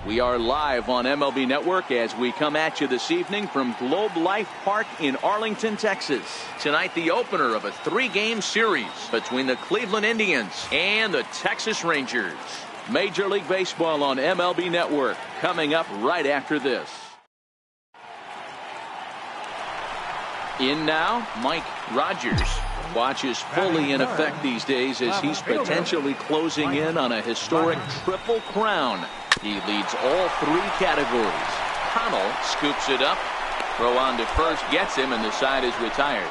We are live on MLB Network as we come at you this evening from Globe Life Park in Arlington, Texas. Tonight, the opener of a 3-game series between the Cleveland Indians and the Texas Rangers. Major League Baseball on MLB Network coming up right after this. In now, Mike Rogers. Watch is fully in effect these days as he's potentially closing in on a historic triple crown. He leads all 3 categories. Connell scoops it up. Throw on to first gets him, and the side is retired.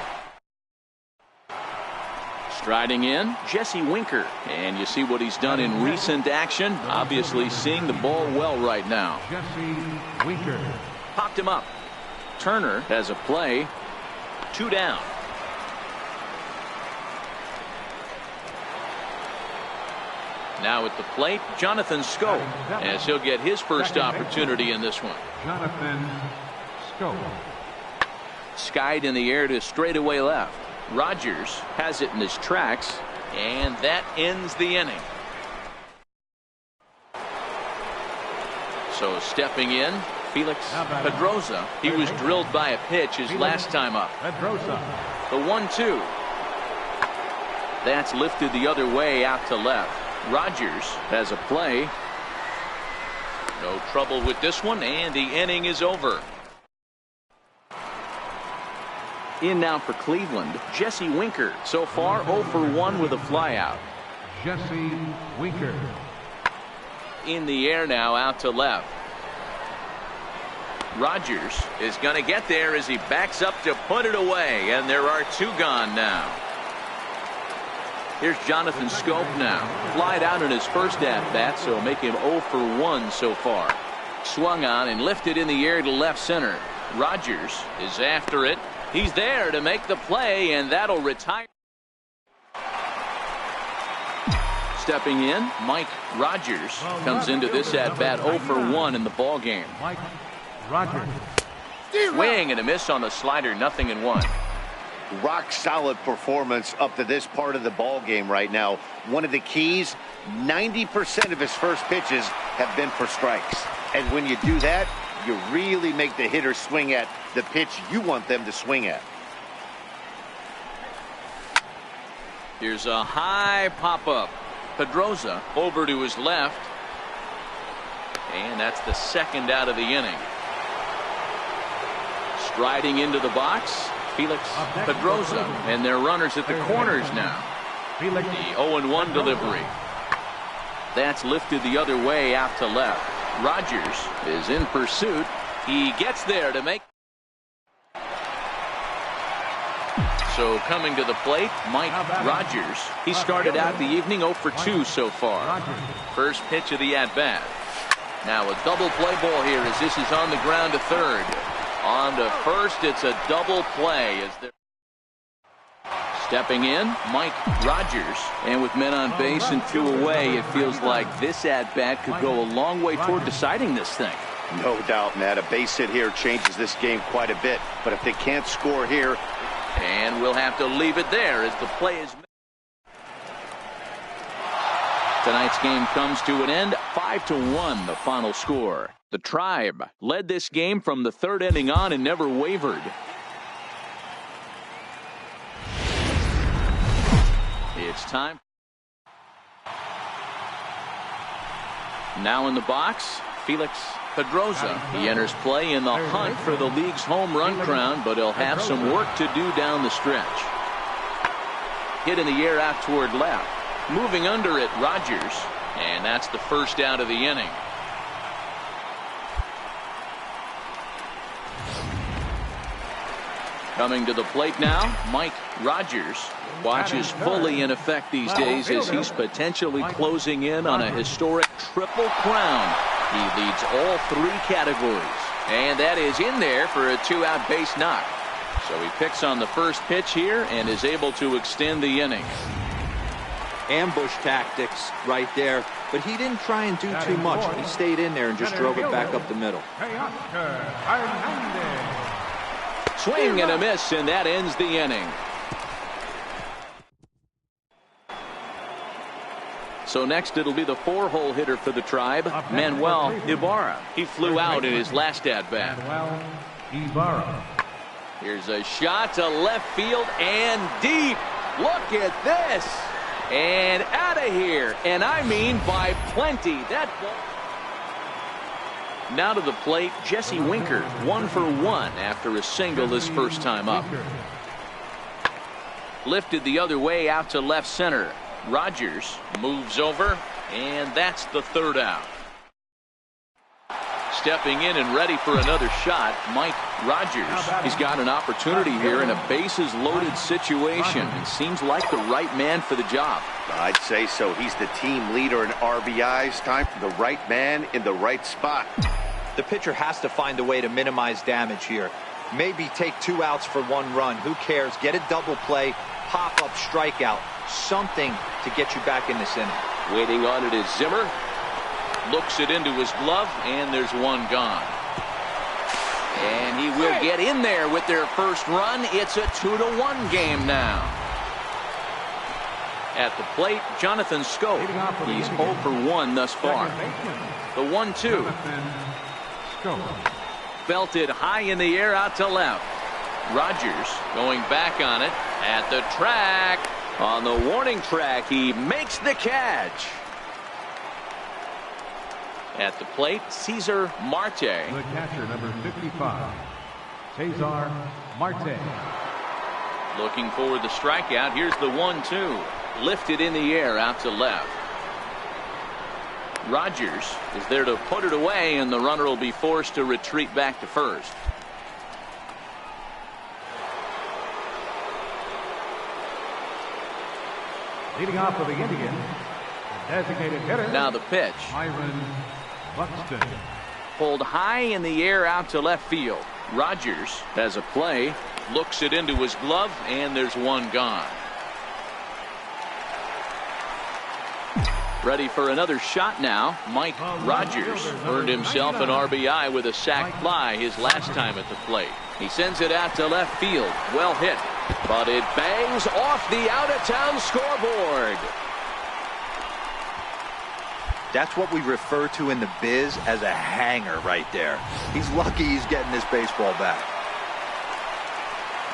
Striding in, Jesse Winker. And you see what he's done in recent action. Obviously seeing the ball well right now. Jesse Winker. Popped him up. Turner has a play. 2 down. Now at the plate, Jonathan Schoop, as he'll get his first opportunity in this one. Jonathan Schoop. Skied in the air to straightaway left. Rogers has it in his tracks, and that ends the inning. So stepping in, Felix Pedroza. He was drilled by a pitch his last time up. Pedroza. The 1-2. That's lifted the other way out to left. Rogers has a play. No trouble with this one, and the inning is over. In now for Cleveland, Jesse Winker. So far 0 for 1 with a flyout. Jesse Winker. In the air now out to left. Rogers is going to get there as he backs up to put it away, and there are 2 gone now. Here's Jonathan Schoop now. Flied out in his first at-bat, so make him 0 for 1 so far. Swung on and lifted in the air to left center. Rogers is after it. He's there to make the play, and that'll retire. Stepping in, Mike Rogers comes into this at-bat 0 for 1 in the ballgame. Mike Rogers. Swing and a miss on the slider, 0-1. Rock solid performance up to this part of the ball game right now. One of the keys, 90% of his first pitches have been for strikes. And when you do that, you really make the hitter swing at the pitch you want them to swing at. Here's a high pop-up. Pedroza over to his left. And that's the second out of the inning. Striding into the box, Felix Pedroza, and their runners at the corners now. The 0-1 delivery. That's lifted the other way out to left. Rogers is in pursuit. He gets there to make. So coming to the plate, Mike Rogers. He started out the evening 0 for 2 so far. First pitch of the at-bat. Now a double play ball here as this is on the ground to third. On to first, it's a double play. Stepping in, Mike Rogers. And with men on base and 2 away, it feels like this at-bat could go a long way toward deciding this thing. No doubt, Matt. A base hit here changes this game quite a bit. But if they can't score here. And we'll have to leave it there as the play is made. Tonight's game comes to an end, 5-1 the final score. The Tribe led this game from the 3rd inning on and never wavered. It's time. Now in the box, Felix Pedroza. He enters play in the hunt for the league's home run crown, but he'll have some work to do down the stretch. Hit in the air out toward left. Moving under it, Rogers. And that's the first out of the inning. Coming to the plate now, Mike Rogers. Watch is fully in effect these days as he's potentially closing in on a historic triple crown. He leads all 3 categories. And that is in there for a 2-out base knock. So he picks on the first pitch here and is able to extend the inning. Ambush tactics right there, but he didn't try and do too much. He stayed in there and just drove it back up the middle. Swing and a miss, and that ends the inning. So next it'll be the 4-hole hitter for the Tribe, Manuel Ibarra. He flew out in his last at-bat. Manuel Ibarra. Here's a shot to left field and deep. Look at this. And out of here. And I mean by plenty. That ball. Now to the plate, Jesse Winker, 1 for 1 after a single his first time up. Lifted the other way out to left center. Rogers moves over, and that's the 3rd out. Stepping in and ready for another shot, Mike Rogers. He's got an opportunity here in a bases-loaded situation and seems like the right man for the job. I'd say so. He's the team leader in RBIs. Time for the right man in the right spot. The pitcher has to find a way to minimize damage here. Maybe take 2 outs for 1 run. Who cares? Get a double play, pop-up strikeout. Something to get you back in this inning. Waiting on it is Zimmer. Looks it into his glove, and there's 1 gone. And he will get in there with their first run. It's a 2-1 game now. At the plate, Jonathan Scope. He's 0 for 1 thus far. The 1-2. Belted high in the air out to left. Rogers going back on it at the track. On the warning track, he makes the catch. At the plate, Cesar Marte. The catcher, number 55, Cesar Marte. Looking for the strikeout. Here's the 1-2. Lifted in the air out to left. Rogers is there to put it away, and the runner will be forced to retreat back to first. Leading off for the Indians, the designated hitter. Now the pitch. Myron Buxton. Pulled high in the air out to left field. Rogers has a play. Looks it into his glove, and there's 1 gone. Ready for another shot now. Mike Rogers earned himself an RBI with a sac fly his last time at the plate. He sends it out to left field. Well hit. But it bangs off the out-of-town scoreboard. That's what we refer to in the biz as a hanger right there. He's lucky he's getting this baseball back.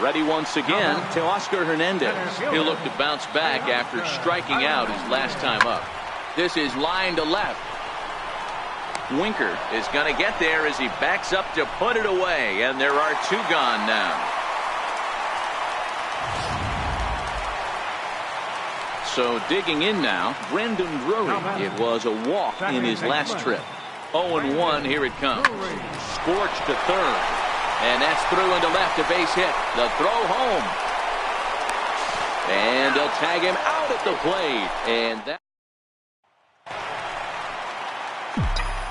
Ready once again to Oscar Hernandez. He'll look to bounce back after striking out his last time up. This is line to left. Winker is going to get there as he backs up to put it away, and there are 2 gone now. So digging in now, Brendan Drury. It was a walk in his last trip. 0-1, here it comes. Scorched to third, and that's through into left, a base hit. The throw home, and they'll tag him out at the plate, and that.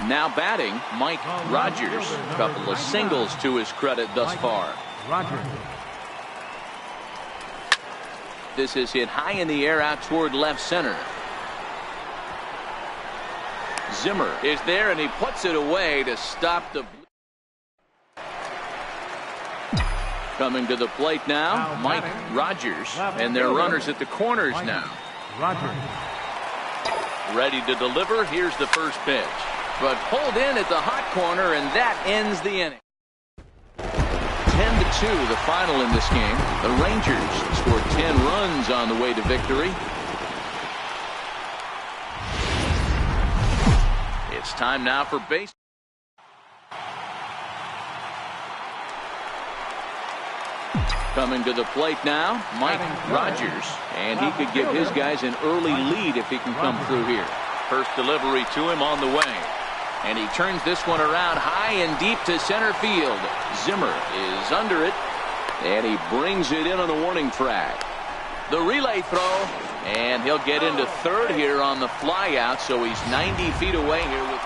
Now batting, Mike Rogers. A couple of singles to his credit thus far. Rogers. This is hit high in the air out toward left center. Zimmer is there, and he puts it away to stop the. Coming to the plate now, Mike Rogers, and their runners at the corners now. Rogers. Ready to deliver. Here's the first pitch. But pulled in at the hot corner, and that ends the inning. 10-2 the final in this game. The Rangers scored 10 runs on the way to victory. It's time now for base. Coming to the plate now, Mike Rogers, and he could give his guys an early lead if he can come through here. First delivery to him on the way. And he turns this one around high and deep to center field. Zimmer is under it, and he brings it in on the warning track. The relay throw, and he'll get into third here on the fly out, so he's 90 feet away here with.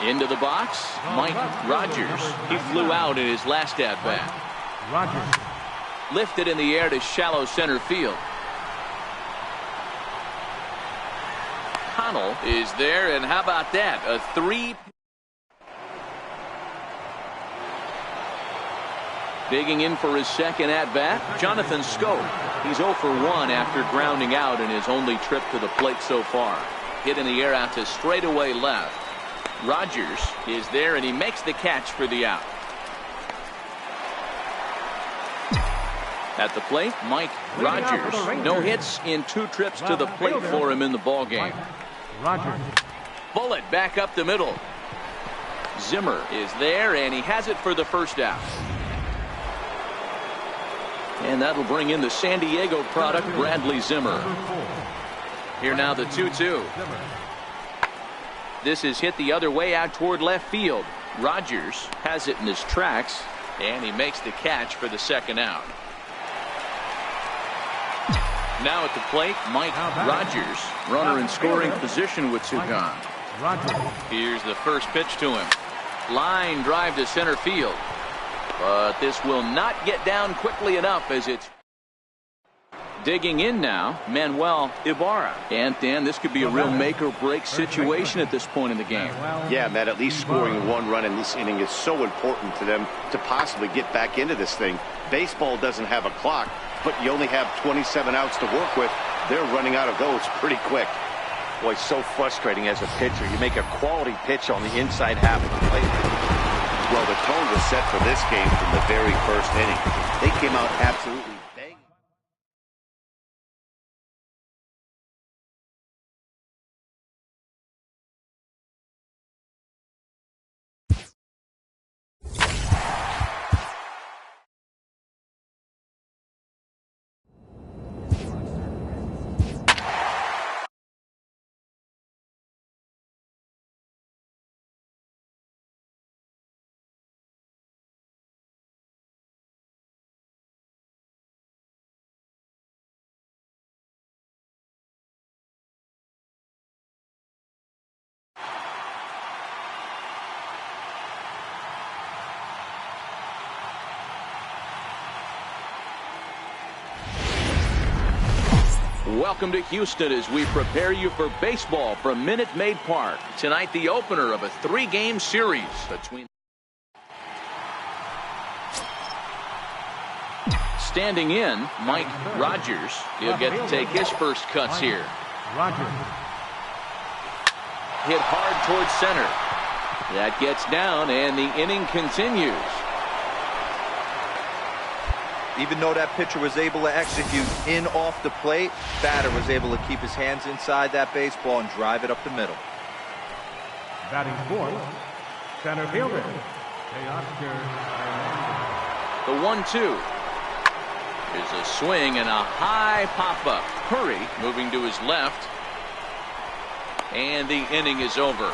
Into the box, Mike Rogers. He flew out in his last at-bat. Rogers. Lifted in the air to shallow center field. Connell is there, and how about that? A 3. Digging in for his second at-bat, Jonathan Scope. He's 0 for 1 after grounding out in his only trip to the plate so far. Hit in the air out to straightaway left. Rogers is there, and he makes the catch for the out. At the plate, Mike Rogers. No hits in 2 trips to the plate for him in the ballgame. Rogers. Bullet back up the middle. Zimmer is there, and he has it for the first out. And that'll bring in the San Diego product, Bradley Zimmer. Here now the 2-2. This is hit the other way out toward left field. Rogers has it in his tracks, and he makes the catch for the second out. Now at the plate, Mike Rogers, runner in scoring position with 2 gone. Here's the first pitch to him. Line drive to center field. But this will not get down quickly enough as it's digging in now, Manuel Ibarra. And Dan, this could be a real make or break situation at this point in the game. Yeah, Matt, at least scoring 1 run in this inning is so important to them to possibly get back into this thing. Baseball doesn't have a clock, but you only have 27 outs to work with. They're running out of those pretty quick. Boy, it's so frustrating as a pitcher. You make a quality pitch on the inside half of the plate. Well, the tone was set for this game from the very first inning. They came out absolutely banging. Welcome to Houston as we prepare you for baseball from Minute Maid Park. Tonight, the opener of a 3-game series between. Standing in, Mike Rogers. He'll get to take his first cuts here. Rogers. Hit hard towards center. That gets down, and the inning continues. Even though that pitcher was able to execute in off the plate, batter was able to keep his hands inside that baseball and drive it up the middle. Batting 4th, center fielder. The 1-2 is a swing and a high pop-up. Curry moving to his left, and the inning is over.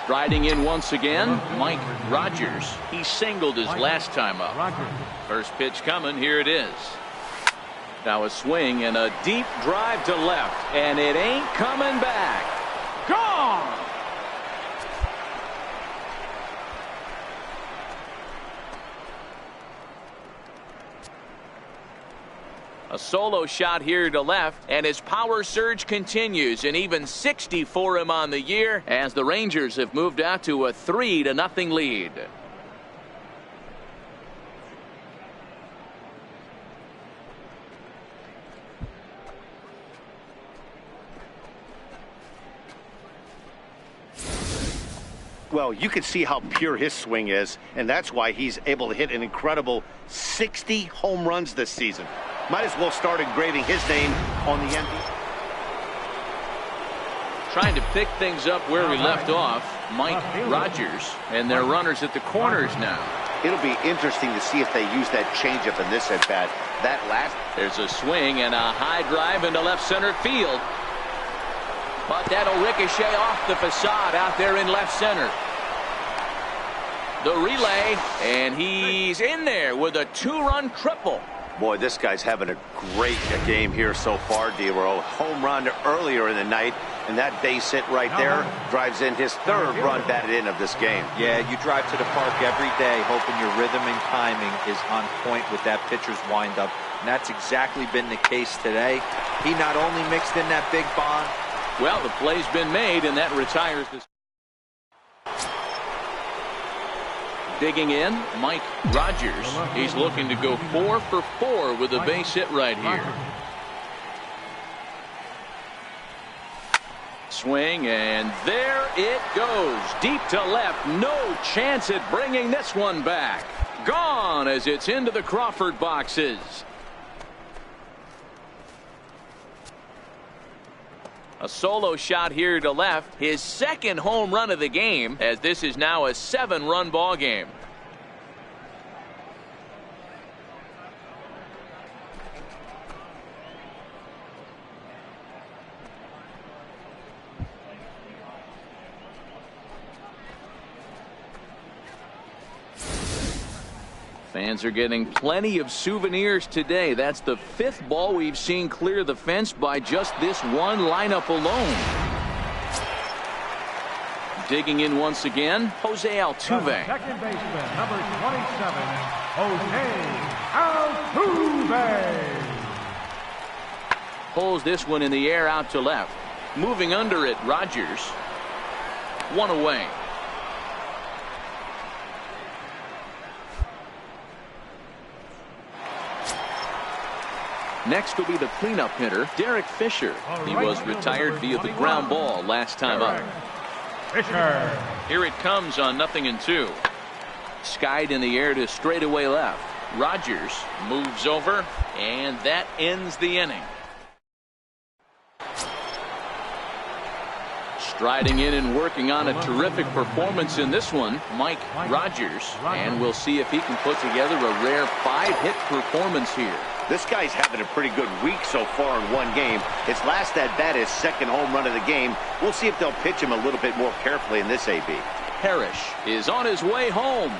Striding in once again, Mike Rogers. He singled his last time up. First pitch coming. Here it is. Now a swing and a deep drive to left, and it ain't coming back. Gone! A solo shot here to left, and his power surge continues, and even 60 for him on the year as the Rangers have moved out to a 3-0 lead. Well, you can see how pure his swing is, and that's why he's able to hit an incredible 60 home runs this season. Might as well start engraving his name on the end. Trying to pick things up where we left off, Mike Rogers, and their runners at the corners now. It'll be interesting to see if they use that changeup in this at bat. That last. There's a swing and a high drive into left center field. But that'll ricochet off the facade out there in left center. The relay, and he's in there with a 2-run triple. Boy, this guy's having a great game here so far, D-Row. Home run earlier in the night, and that base hit right there drives in his 3rd run batted in of this game. Yeah, you drive to the park every day hoping your rhythm and timing is on point with that pitcher's windup, and that's exactly been the case today. He not only mixed in that big bomb. Well, the play's been made, and that retires this. Digging in, Mike Rogers. He's looking to go 4 for 4 with a base hit right here. Swing, and there it goes. Deep to left. No chance at bringing this one back. Gone as it's into the Crawford boxes. A solo shot here to left. His second home run of the game, as this is now a 7-run ball game. Fans are getting plenty of souvenirs today. That's the 5th ball we've seen clear the fence by just this one lineup alone. Digging in once again, Jose Altuve. Second baseman, number 27, Jose Altuve. Pulls this one in the air out to left. Moving under it, Rogers. 1 away. Next will be the cleanup hitter, Derek Fisher. He was retired via the ground ball last time up. Fisher. Here it comes on 0-2. Skied in the air to straightaway left. Rogers moves over, and that ends the inning. Striding in and working on a terrific performance in this one, Mike Rogers. And we'll see if he can put together a rare 5-hit performance here. This guy's having a pretty good week so far in one game. His last at bat, his second home run of the game. We'll see if they'll pitch him a little bit more carefully in this AB. Parrish is on his way home.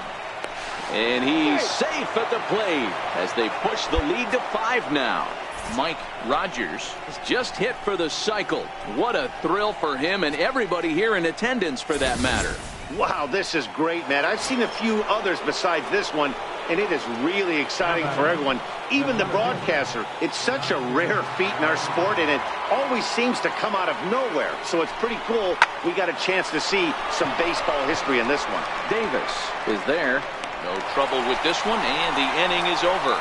And he's safe at the plate as they push the lead to 5 now. Mike Rogers has just hit for the cycle. What a thrill for him and everybody here in attendance for that matter. Wow, this is great, man. I've seen a few others besides this one, and it is really exciting for everyone, even the broadcaster. It's such a rare feat in our sport, and it always seems to come out of nowhere. So it's pretty cool. We got a chance to see some baseball history in this one. Davis is there. No trouble with this one, and the inning is over.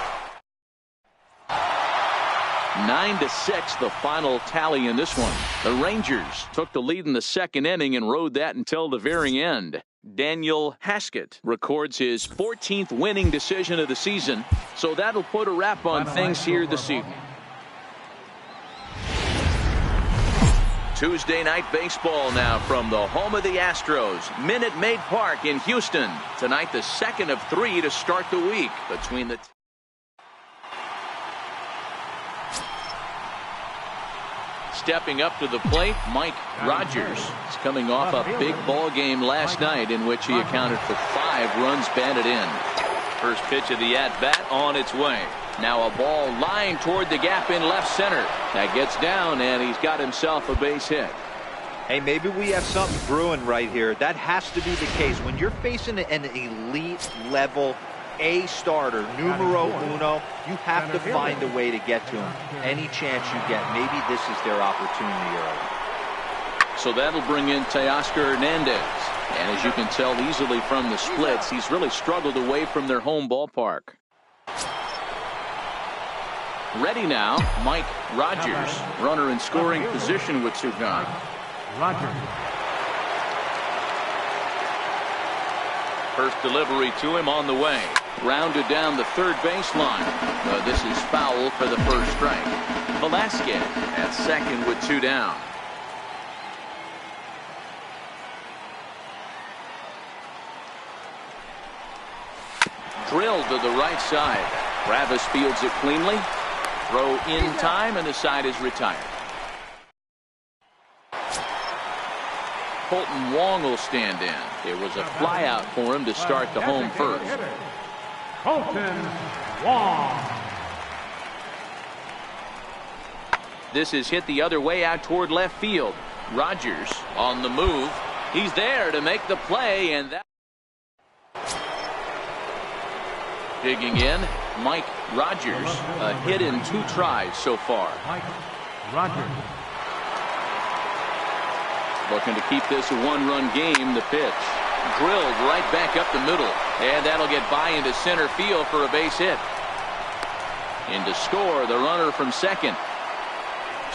9-6 the final tally in this one. The Rangers took the lead in the second inning and rode that until the very end. Daniel Haskett records his 14th winning decision of the season, so that'll put a wrap on things here this evening. Tuesday night baseball now from the home of the Astros, Minute Maid Park in Houston. Tonight the second of 3 to start the week between the Stepping up to the plate, Mike Rogers is coming off a big ball game last night in which he accounted for 5 runs batted in. First pitch of the at-bat on its way. Now a ball lying toward the gap in left center. That gets down, and he's got himself a base hit. Hey, maybe we have something brewing right here. That has to be the case. When you're facing an elite level A starter, numero uno, you have to find a way to get to him. Any chance you get, maybe this is their opportunity early. So that'll bring in Teoscar Hernandez. And as you can tell easily from the splits, he's really struggled away from their home ballpark. Ready now, Mike Rogers. Runner in scoring position with 2 gone. Rogers. First delivery to him on the way. Rounded down the third baseline. This is foul for the first strike. Velasquez at second with 2 down. Drilled to the right side. Travis fields it cleanly. Throw in time, and the side is retired. Colton Wong will stand in. It was a fly out for him to start the home first. Colton Wong. This is hit the other way out toward left field. Rogers on the move. He's there to make the play, and that. Digging in, Mike Rogers. A hit in 2 tries so far. Mike Rogers. Looking to keep this a 1-run game. The pitch. Drilled right back up the middle. And that'll get by into center field for a base hit. In to score the runner from second.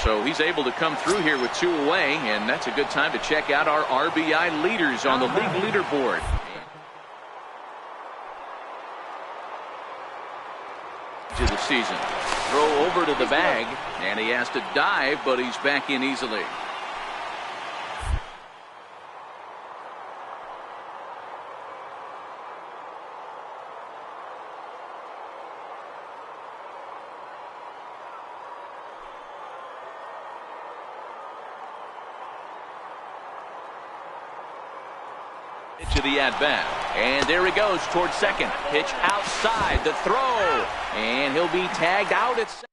So he's able to come through here with 2 away, and that's a good time to check out our RBI leaders on the league leaderboard. To the season. Throw over to the bag, and he has to dive, but he's back in easily. To the at-bat, and there he goes towards second. Pitch outside, the throw, and he'll be tagged out at second.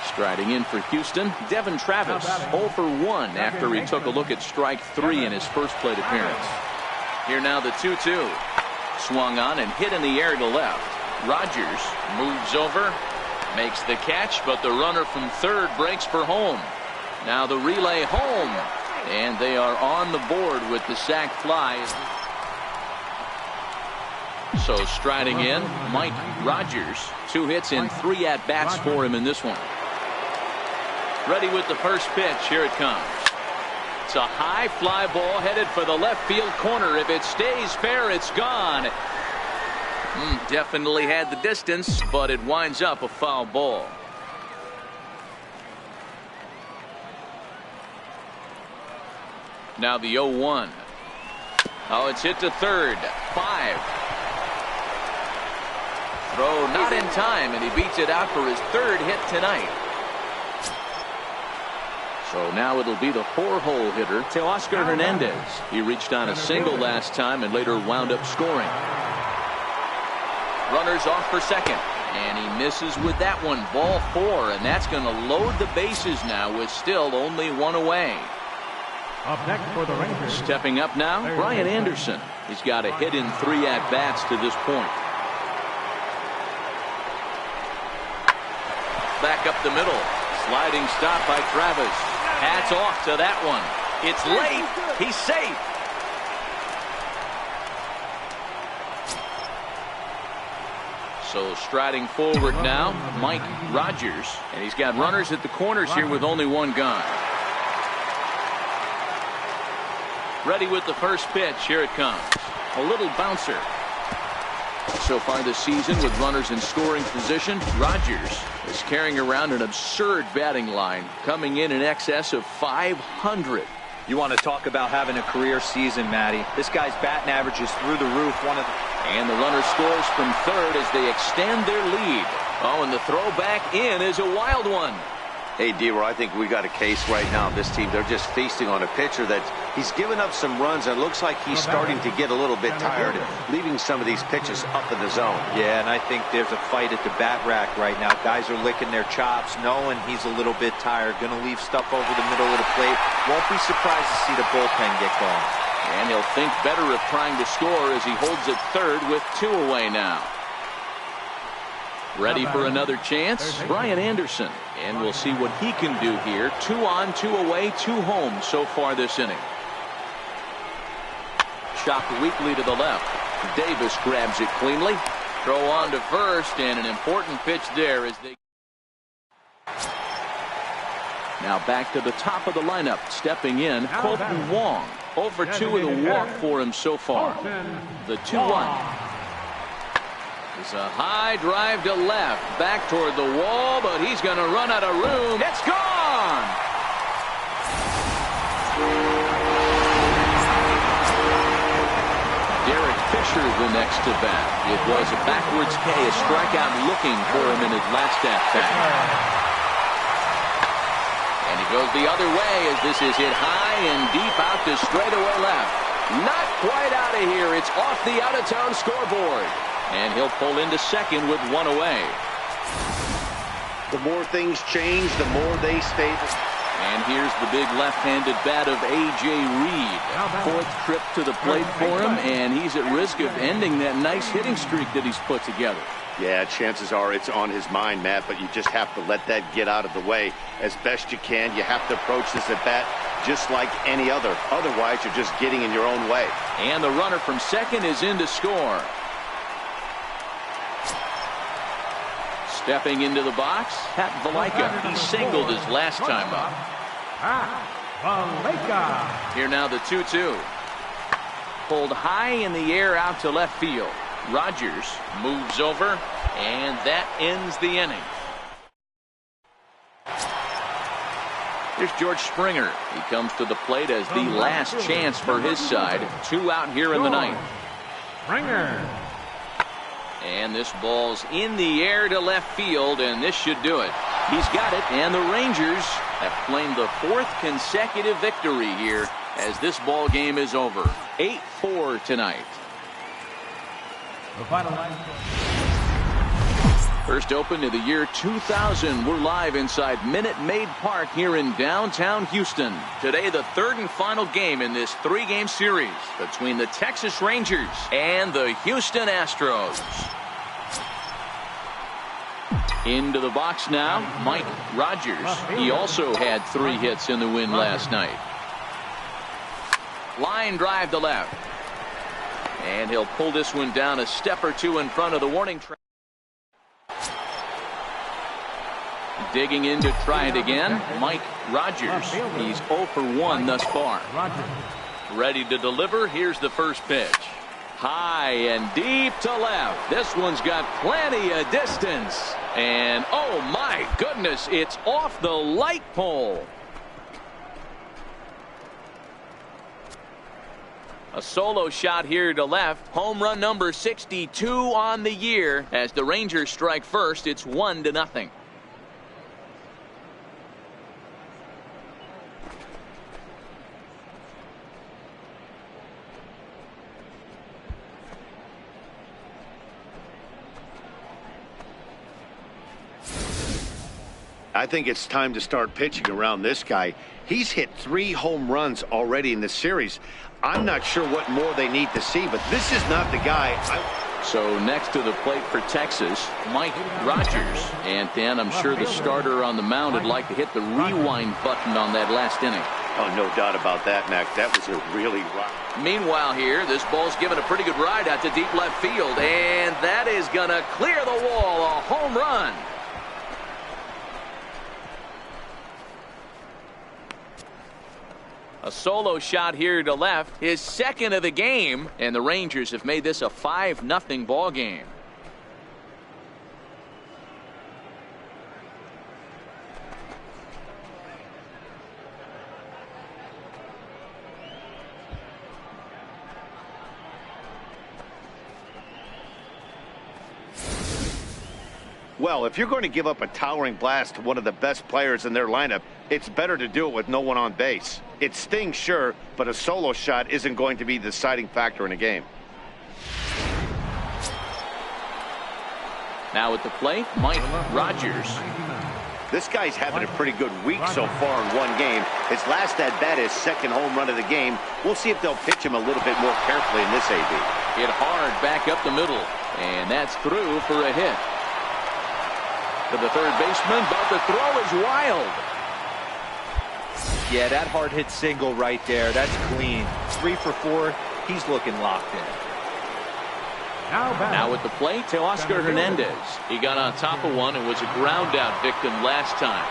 Striding in for Houston, Devin Travis, 0 for 1 after he took a look at strike 3 in his first plate appearance. Here now the 2-2. Swung on and hit in the air to left. Rogers moves over, makes the catch, but the runner from third breaks for home. Now the relay home. And they are on the board with the sac fly. So striding in, Mike Rogers. 2 hits and 3 at-bats for him in this one. Ready with the first pitch. Here it comes. It's a high fly ball headed for the left field corner. If it stays fair, it's gone. Definitely had the distance, but it winds up a foul ball. Now the 0-1. Oh, it's hit to third. 5. Throw not in time, and he beats it out for his 3rd hit tonight. So now it'll be the 4-hole hitter, Teoscar Hernandez. He reached on a single last time and later wound up scoring. Runners off for second, and he misses with that one. Ball 4, and that's going to load the bases now with still only 1 away. Up next for the Rangers. Stepping up now, Brian Anderson. He's got a hit in 3 at-bats to this point. Back up the middle. Sliding stop by Travis. Hats off to that one. It's late. He's safe. So striding forward now, Mike Rogers. And he's got runners at the corners here with only 1 gone. Ready with the first pitch. Here it comes. A little bouncer. So far this season with runners in scoring position, Rogers is carrying around an absurd batting line, coming in excess of 500. You want to talk about having a career season, Matty. This guy's batting average is through the roof. And the runner scores from third as they extend their lead. Oh, and the throw back in is a wild one. Hey, D-Roy, I think we got a case right now. This team, they're just feasting on a pitcher that he's given up some runs, and it looks like he's starting to get a little bit tired, leaving some of these pitches up in the zone. Yeah, and I think there's a fight at the bat rack right now. Guys are licking their chops, knowing he's a little bit tired, going to leave stuff over the middle of the plate. Won't be surprised to see the bullpen get going. And he'll think better of trying to score as he holds it third with 2 away now. Ready for another chance, Brian Anderson. And we'll see what he can do here. 2 on, 2 away, 2 home so far this inning. Chopped weakly to the left. Davis grabs it cleanly. Throw on to first, and an important pitch there as they... Now back to the top of the lineup. Stepping in, Colton Wong. 0 for 2 with a walk for him so far. The 2-1. It's a high drive to left, back toward the wall, but he's going to run out of room. It's gone! Derek Fisher the next to bat. It was a backwards K, a strikeout looking for him in his last at-bat. And he goes the other way as this is hit high and deep out to straightaway left. Not quite out of here. It's off the out-of-town scoreboard. And he'll pull into second with 1 away. The more things change, the more they stay. And here's the big left-handed bat of A.J. Reed. 4th trip to the plate for him, and he's at risk of ending that nice hitting streak that he's put together. Yeah, chances are it's on his mind, Matt, but you just have to let that get out of the way as best you can. You have to approach this at bat just like any other. Otherwise, you're just getting in your own way. And the runner from second is in to score. Stepping into the box, Pat Valaika. He singled his last time up. Here now the 2-2. Pulled high in the air out to left field. Rogers moves over, and that ends the inning. Here's George Springer. He comes to the plate as the last chance for his side. 2 out here in the ninth. Springer. And this ball's in the air to left field, and this should do it. He's got it, and the Rangers have claimed the 4th consecutive victory here as this ball game is over. 8-4 tonight. The final line. First open of the year 2000. We're live inside Minute Maid Park here in downtown Houston. Today, the 3rd and final game in this 3-game series between the Texas Rangers and the Houston Astros. Into the box now, Mike Rogers. He also had 3 hits in the win last night. Line drive to left. And he'll pull this one down a step or 2 in front of the warning track. Digging in to try it again, Mike Rogers. He's 0 for 1 thus far. Ready to deliver. Here's the first pitch. High and deep to left. This one's got plenty of distance. And oh my goodness, it's off the light pole. A solo shot here to left. Home run number 62 on the year. As the Rangers strike first, it's 1-0. I think it's time to start pitching around this guy. He's hit 3 home runs already in this series. I'm not sure what more they need to see, but this is not the guy. So next to the plate for Texas, Mike Rogers. And Dan, I'm sure the starter on the mound would like to hit the rewind button on that last inning. Oh, no doubt about that, Mac. That was a really rough. Meanwhile here, this ball's given a pretty good ride out to deep left field. And that is going to clear the wall. A home run. A solo shot here to left, his 2nd of the game, and the Rangers have made this a 5-0 ball game. Well, if you're going to give up a towering blast to one of the best players in their lineup, it's better to do it with no one on base. It stings, sure, but a solo shot isn't going to be the deciding factor in a game. Now at the plate, Mike Rogers. This guy's having a pretty good week so far in one game. His last at-bat is 2nd home run of the game. We'll see if they'll pitch him a little bit more carefully in this AB. Hit hard back up the middle, and that's through for a hit. To the third baseman, but the throw is wild. Yeah, that hard hit single right there. That's clean. 3 for 4. He's looking locked in. Now at the plate, Teoscar Hernandez. He got on top of one and was a ground out victim last time.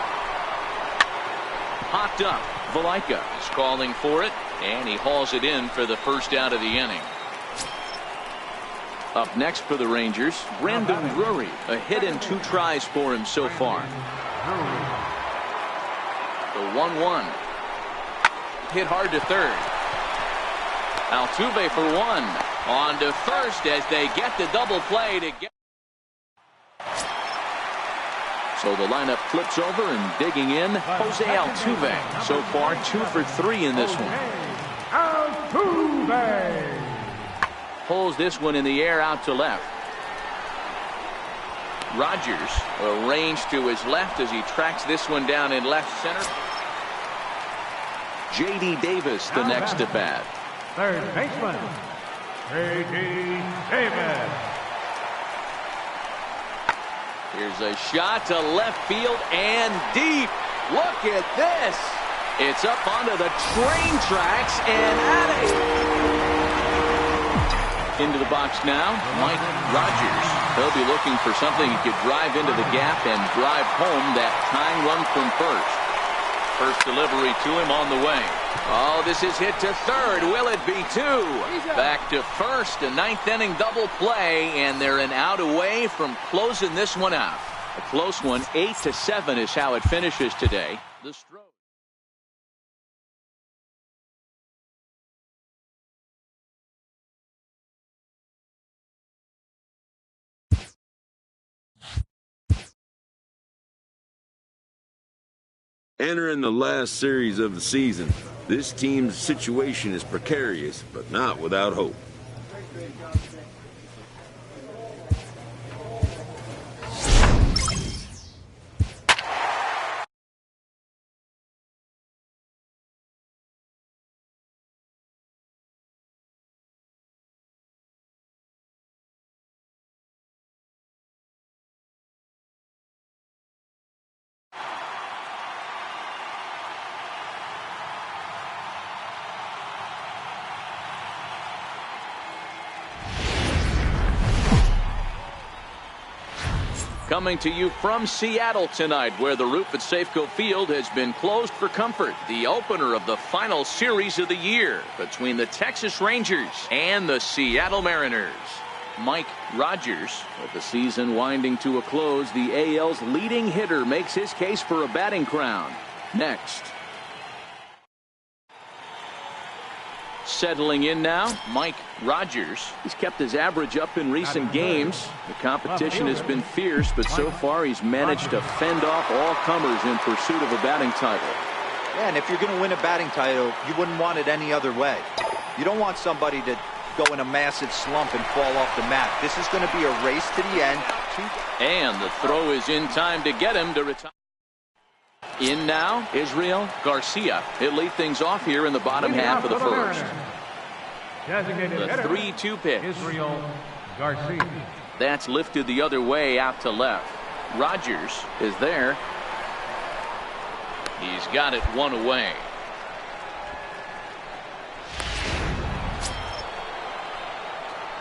Popped up. Valaika is calling for it, and he hauls it in for the first out of the inning. Up next for the Rangers, Brandon Drury. A hit and 2 tries for him so far. The 1-1. Hit hard to third. Altuve for 1. On to first as they get the double play to get. So the lineup flips over and digging in, Jose Altuve. So far 2 for 3 in this one. Altuve. Pulls this one in the air out to left. Rogers arranged to his left as he tracks this one down in left center. J.D. Davis the next to bat. Third baseman, J.D. Davis. Here's a shot to left field and deep. Look at this. It's up onto the train tracks and out of into the box now, Mike Rogers. He'll be looking for something he could drive into the gap and drive home that tying run from first. First delivery to him on the way. Oh, this is hit to third. Will it be two? Back to first, a ninth inning double play, and they're an out away from closing this one out. A close one, 8-7 is how it finishes today. The stroke. Entering the last series of the season, this team's situation is precarious, but not without hope. Coming to you from Seattle tonight, where the roof at Safeco Field has been closed for comfort. The opener of the final series of the year between the Texas Rangers and the Seattle Mariners. Mike Rogers, with the season winding to a close, the AL's leading hitter makes his case for a batting crown. Next. Settling in now, Mike Rogers. He's kept his average up in recent games. The competition has been fierce, but so far he's managed to fend off all comers in pursuit of a batting title. Yeah, and if you're going to win a batting title, you wouldn't want it any other way. You don't want somebody to go in a massive slump and fall off the mat. This is going to be a race to the end. And the throw is in time to get him to retire. In now, Israel Garcia. He'll lead things off here in the bottom half of the first. The 3-2 pitch. Israel Garcia. That's lifted the other way out to left. Rogers is there. He's got it one away.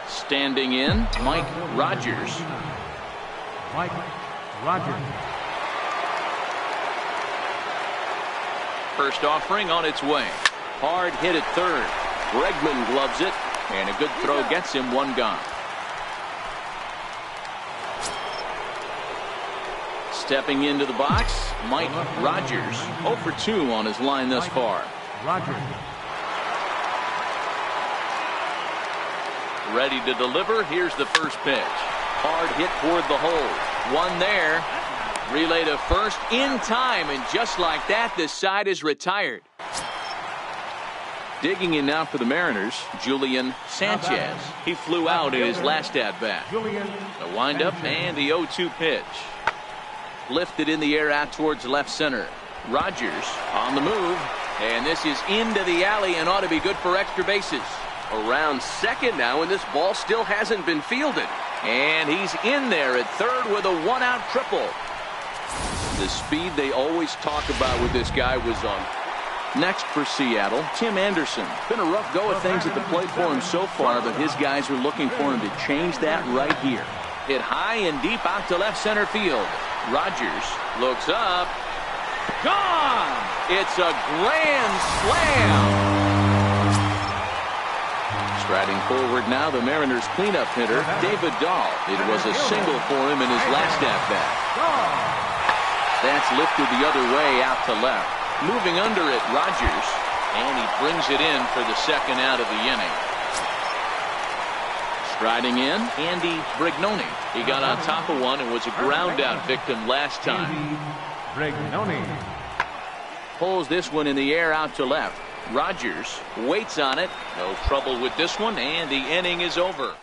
Standing in, Mike Rogers. Mike Rogers. First offering on its way. Hard hit at third. Bregman gloves it, and a good throw gets him one gone. Stepping into the box, Mike Rogers. 0 for 2 on his line thus far. Rogers. Ready to deliver. Here's the first pitch. Hard hit toward the hole. One there. Relay to first in time, and just like that, this side is retired. Digging in now for the Mariners, Julian Sanchez. He flew out in his last at-bat. The windup and the 0-2 pitch. Lifted in the air out towards left center. Rogers on the move, and this is into the alley and ought to be good for extra bases. Around second now, and this ball still hasn't been fielded. And he's in there at third with a one-out triple. The speed they always talk about with this guy was on. Next for Seattle, Tim Anderson. Been a rough go of things at the plate for him so far, but his guys are looking for him to change that right here. Hit high and deep out to left center field. Rogers looks up. Gone! It's a grand slam! Striding forward now, the Mariners cleanup hitter, David Dahl. It was a single for him in his last at-bat. That's lifted the other way out to left. Moving under it, Rogers, and he brings it in for the second out of the inning. Striding in, Andy Brignoni. He got on top of one and was a ground-out victim last time. Brignoni. Pulls this one in the air out to left. Rogers waits on it. No trouble with this one, and the inning is over.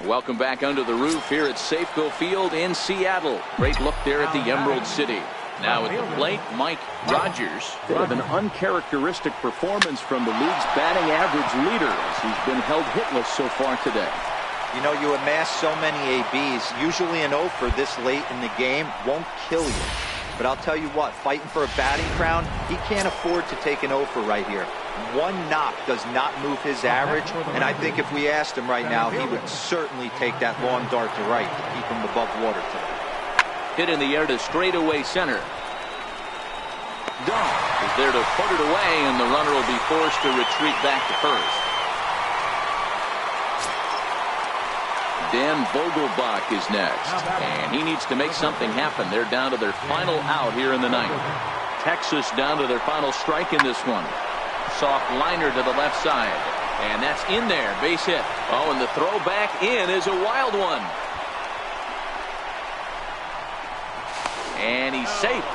Welcome back under the roof here at Safeco Field in Seattle. Great look there at the Emerald City. Now at the plate, Mike Rogers. Bit of an uncharacteristic performance from the league's batting average leader as he's been held hitless so far today. You know, you amass so many ABs. Usually an 0 for this late in the game won't kill you. But I'll tell you what, fighting for a batting crown, he can't afford to take an offer right here. One knock does not move his average, and I think if we asked him right now, he would certainly take that long dart to right to keep him above water today. Hit in the air to straightaway center. Dahl is there to put it away, and the runner will be forced to retreat back to first. Dan Vogelbach is next, and he needs to make something happen. They're down to their final out here in the ninth. Texas down to their final strike in this one. Soft liner to the left side, and that's in there. Base hit. Oh, and the throw back in is a wild one. And he's safe.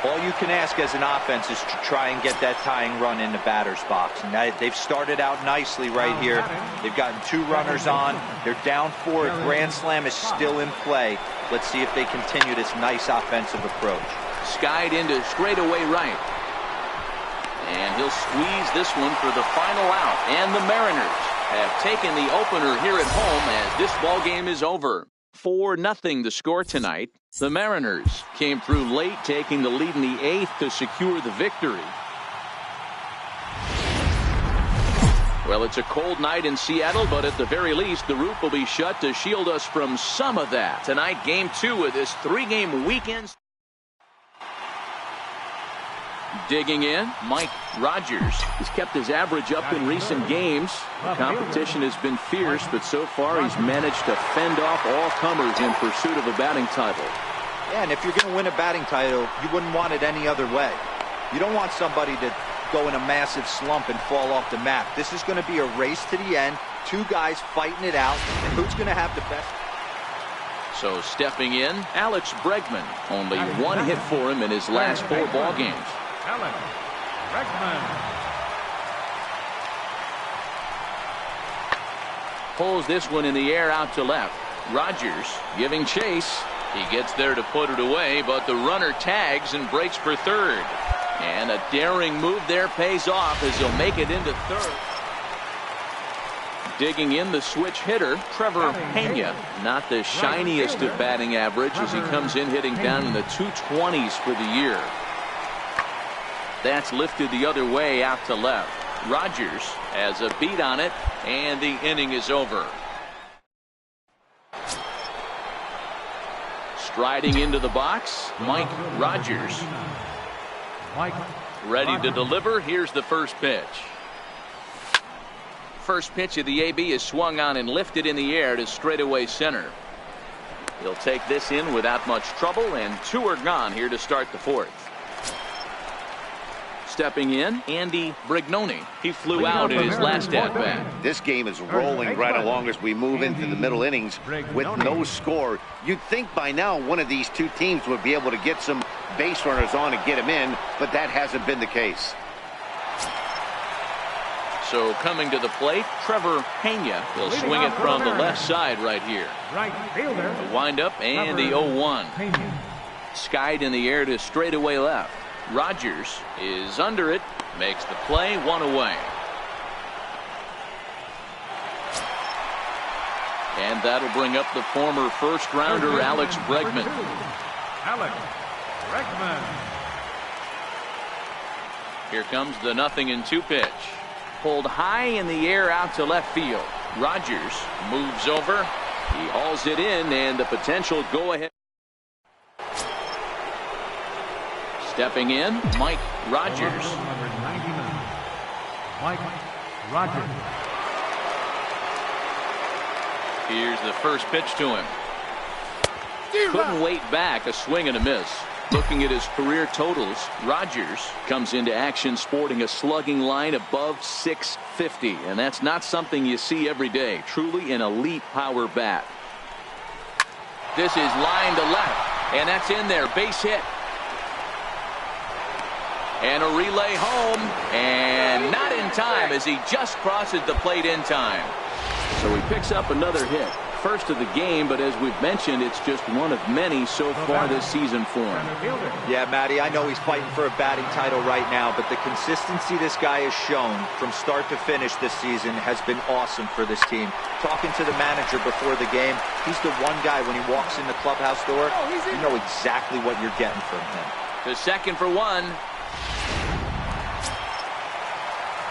All you can ask as an offense is to try and get that tying run in the batter's box. And they've started out nicely right here. They've gotten 2 runners on. They're down 4. A grand slam is still in play. Let's see if they continue this nice offensive approach. Skied into straightaway right. And he'll squeeze this one for the final out. And the Mariners have taken the opener here at home as this ball game is over. 4-0 the score tonight. The Mariners came through late, taking the lead in the 8th to secure the victory. Well, it's a cold night in Seattle, but at the very least, the roof will be shut to shield us from some of that. Tonight, Game 2 of this 3-game weekend. Digging in, Mike Rogers. He's kept his average up in recent games. The competition has been fierce, but so far he's managed to fend off all comers in pursuit of a batting title. Yeah, and if you're going to win a batting title, you wouldn't want it any other way. You don't want somebody to go in a massive slump and fall off the map. This is going to be a race to the end. 2 guys fighting it out, and who's going to have the best? So stepping in, Alex Bregman. Only 1 hit for him in his last 4 ball games. Alex Bregman. Pulls this one in the air out to left. Rogers giving chase. He gets there to put it away, but the runner tags and breaks for third. And a daring move there pays off as he'll make it into third. Digging in, the switch hitter, Trevor Pena. Not the shiniest of batting average as he comes in hitting down in the 220s for the year. That's lifted the other way out to left. Rogers has a beat on it, and the inning is over. Striding into the box, Mike Rogers. Ready to deliver. Here's the first pitch. First pitch of the AB is swung on and lifted in the air to straightaway center. He'll take this in without much trouble, and 2 are gone here to start the 4th. Stepping in, Andy Brignoni. He flew out in his last at-bat. This game is rolling right along as we move into the middle innings with no score. You'd think by now one of these 2 teams would be able to get some base runners on and get them in, but that hasn't been the case. So coming to the plate, Trevor Pena. He'll swing it from the left side right here. Right fielder. The windup and the 0-1. Skied in the air to straightaway left. Rogers is under it, makes the play, 1 away. And that'll bring up the former first-rounder Alex Bregman. Alex Bregman. Here comes the 0-2 pitch. Pulled high in the air out to left field. Rogers moves over. He hauls it in, and the potential go-ahead. Stepping in, Mike Rogers. Number 99. Mike Rogers. Here's the first pitch to him. Couldn't wait back, a swing and a miss. Looking at his career totals, Rogers comes into action sporting a slugging line above 650, and that's not something you see every day. Truly an elite power bat. This is line to left, and that's in there, base hit. And a relay home, and not in time as he just crosses the plate in time. So he picks up another hit. first of the game, but as we've mentioned, it's just one of many so far this season for him. Yeah, Matty, I know he's fighting for a batting title right now, but the consistency this guy has shown from start to finish this season has been awesome for this team. Talking to the manager before the game, he's the one guy when he walks in the clubhouse door, you know exactly what you're getting from him. The second for one.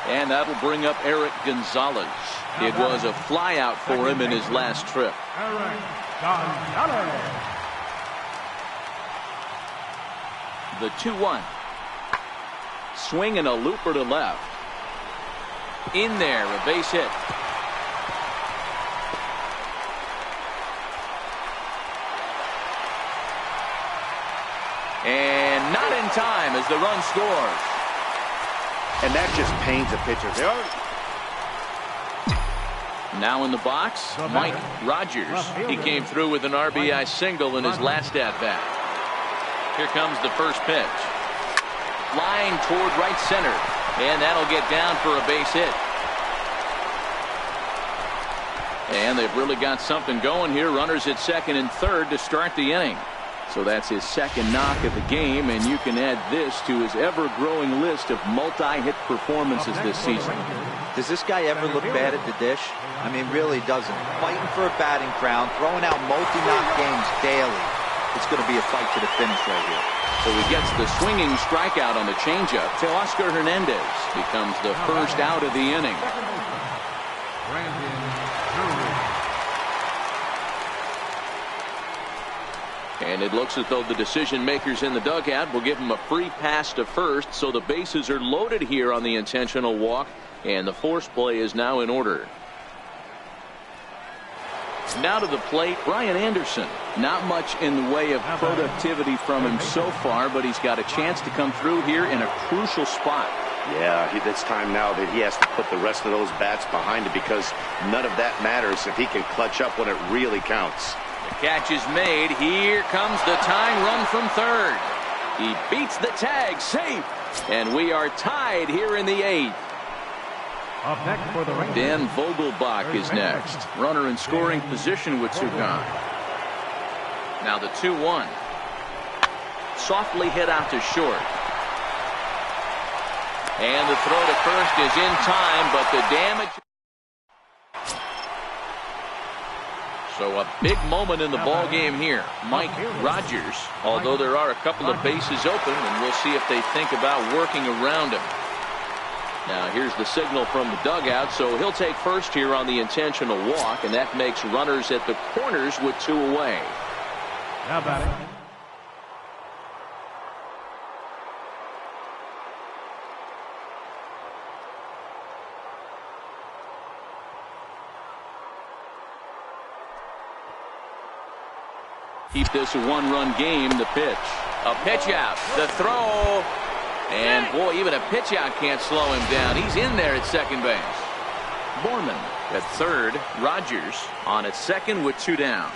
And that'll bring up Eric Gonzalez. It was a flyout for him in his last trip. The 2-1. Swing and a looper to left. In there, a base hit. And not in time as the run scores. And that just pains a pitcher. Now in the box, Mike Rogers. He came through with an RBI single in his last at-bat. Here comes the first pitch. Flying toward right center. And that'll get down for a base hit. And they've really got something going here. Runners at second and third to start the inning. So that's his second knock of the game, and you can add this to his ever-growing list of multi-hit performances this season. Does this guy ever look bad at the dish? I mean, really doesn't. Fighting for a batting crown, throwing out multi-knock games daily. It's going to be a fight to the finish right here. So he gets the swinging strikeout on the changeup. Teoscar Hernandez becomes the first out of the inning. And it looks as though the decision makers in the dugout will give him a free pass to first, so the bases are loaded here on the intentional walk, and the force play is now in order. Now to the plate, Brian Anderson. Not much in the way of productivity from him so far, but he's got a chance to come through here in a crucial spot. Yeah, it's time now that he has to put the rest of those bats behind it, because none of that matters if he can clutch up when it really counts. The catch is made. Here comes the tying run from third. He beats the tag, safe, and we are tied here in the eighth. Up next for the Rangers, Dan Vogelbach is next. Runner in scoring position with two gone. Now the 2-1. Softly hit out to short. And the throw to first is in time, but the damage. So a big moment in the ball game here. Mike Rogers, although there are a couple of bases open, and we'll see if they think about working around him. Now here's the signal from the dugout, so he'll take first here on the intentional walk, and that makes runners at the corners with two away. How about it? Keep this a one-run game. The pitch. A pitch out. The throw. And, boy, even a pitch out can't slow him down. He's in there at second base. Borman at third. Rogers on at second with two down.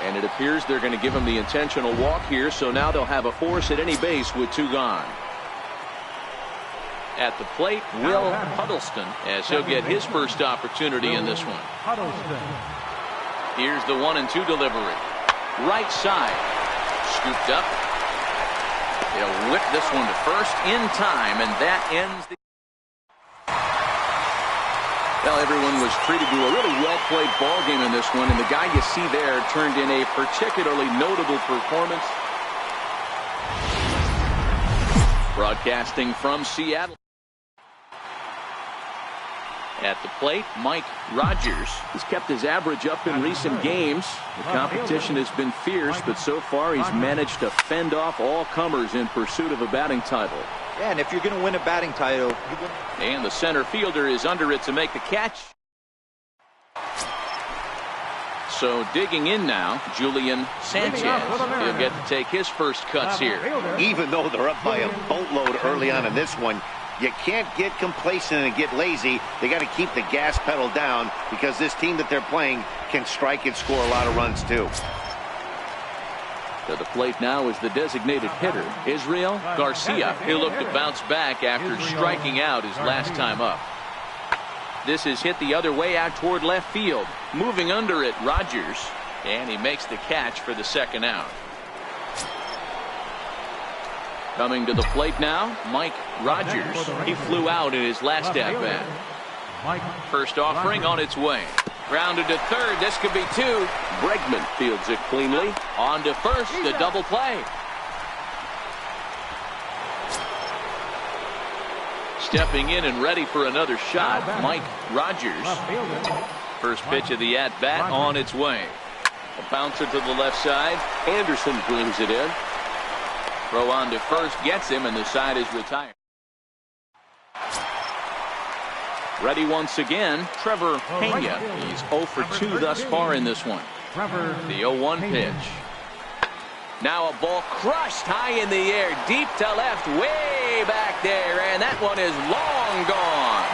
And it appears they're going to give him the intentional walk here, so now they'll have a force at any base with two gone. At the plate, Will Huddleston, as he'll get his first opportunity in this one. Here's the 1-2 delivery. Right side. Scooped up. He'll whip this one to first in time, and that ends the. Well, everyone was treated to a really well-played ball game in this one, and the guy you see there turned in a particularly notable performance. Broadcasting from Seattle. At the plate, Mike Rogers has kept his average up in recent games. The competition has been fierce, but so far he's managed to fend off all comers in pursuit of a batting title. Yeah, and if you're going to win a batting title, and the center fielder is under it to make the catch. So digging in now, Julian Sanchez. He'll get to take his first cuts here. Even though they're up by a boatload early on in this one, you can't get complacent and get lazy. They got to keep the gas pedal down, because this team that they're playing can strike and score a lot of runs too. To the plate now is the designated hitter, Israel Garcia. He'll look to bounce back after striking out his last time up. This is hit the other way out toward left field. Moving under it, Rogers. And he makes the catch for the second out. Coming to the plate now, Mike Rogers. He flew out in his last at-bat. First offering on its way. Grounded to third. This could be two. Bregman fields it cleanly. On to first, the double play. Stepping in and ready for another shot, Mike Rogers. First pitch of the at-bat on its way. A bouncer to the left side. Anderson brings it in. Throw on to first gets him, and the side is retired. Ready once again, Trevor Pena. He's 0 for 2 thus far in this one. The 0-1 pitch. Now a ball crushed high in the air, deep to left, way back there, and that one is long gone.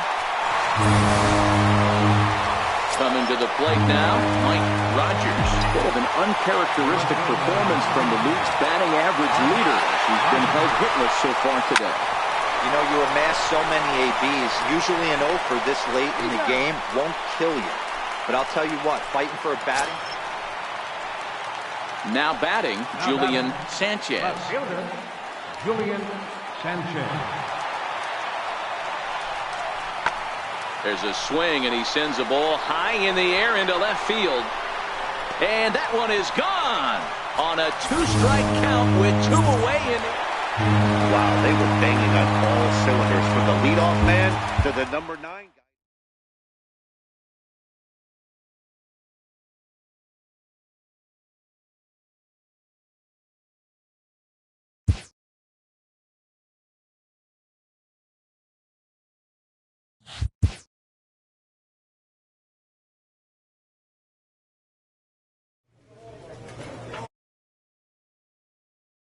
Coming to the plate now, Mike Rogers. Bit of an uncharacteristic performance from the league's batting average leader. He's been held hitless so far today. You know, you amass so many ABs. Usually an 0 for this late in the game won't kill you. But I'll tell you what, fighting for a batting. Now batting, Julian Sanchez. Julian Sanchez. There's a swing, and he sends a ball high in the air into left field. And that one is gone on a 2-strike count with 2 away in the... Wow, they were banging on all cylinders from the leadoff man to the number 9 guy.